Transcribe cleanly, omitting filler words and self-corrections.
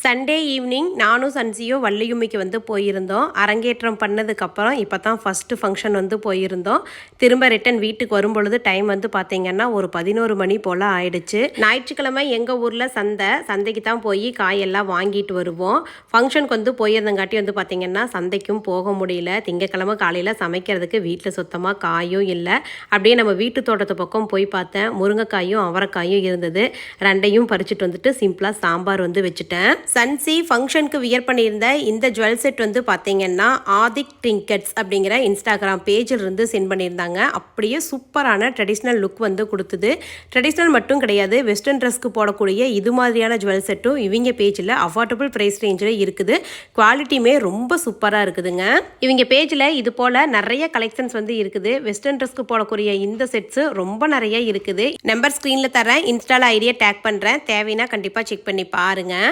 Sunday evening நானும் சன்சியும் வள்ளியுமிக்கு வந்து போயிருந்தோம். அரங்கேற்றம் பண்ணதுக்கப்புறம் இப்போ தான் ஃபஸ்ட்டு ஃபங்க்ஷன் வந்து போயிருந்தோம். திரும்ப ரிட்டன் வீட்டுக்கு வரும்பொழுது டைம் வந்து பார்த்திங்கன்னா ஒரு 11 மணி போல் ஆயிடுச்சு. ஞாயிற்றுக்கிழமை எங்கள் ஊரில் சந்தைக்கு தான் போய் காயெல்லாம் வாங்கிட்டு வருவோம். ஃபங்க்ஷனுக்கு வந்து போயிருந்தங்காட்டி வந்து பார்த்திங்கன்னா சந்தைக்கும் போக முடியல. திங்கக்கிழமை காலையில் சமைக்கிறதுக்கு வீட்டில் சுத்தமாக காயும் இல்லை. அப்படியே நம்ம வீட்டு தோட்டத்து பக்கம் போய் பார்த்தேன். முருங்கைக்காயும் அவரைக்காயும் இருந்தது. ரெண்டையும் பறிச்சுட்டு வந்துட்டு சிம்பிளாக சாம்பார் வந்து வச்சுட்டேன். சன்சி ஃபங்க்ஷனுக்கு வியர் பண்ணியிருந்த இந்த ஜுவல் செட் வந்து பார்த்தீங்கன்னா ஆதிக் ட்ரிங்கெட்ஸ் அப்படிங்கிற இன்ஸ்டாகிராம் பேஜில் இருந்து சென்ட் பண்ணியிருந்தாங்க. அப்படியே சூப்பரான ட்ரெடிஷ்னல் லுக் வந்து கொடுத்தது. ட்ரெடிஷ்னல் மட்டும் கிடையாது, வெஸ்டர்ன் ட்ரெஸ்க்கு போடக்கூடிய இது மாதிரியான ஜுவல் செட்டும் இவங்க பேஜில் அஃபோர்டபுள் ப்ரைஸ் ரேஞ்சில் இருக்குது. குவாலிட்டியுமே ரொம்ப சூப்பராக இருக்குதுங்க. இவங்க பேஜில் இது போல் நிறைய கலெக்ஷன்ஸ் வந்து இருக்குது. வெஸ்டர்ன் ட்ரெஸ்க்கு போடக்கூடிய இந்த செட்ஸு ரொம்ப நிறைய இருக்குது. நம்பர் ஸ்க்ரீனில் தரேன், இன்ஸ்டால ஐடியா டேக் பண்ணுறேன். தேவைன்னா கண்டிப்பாக செக் பண்ணி பாருங்கள்.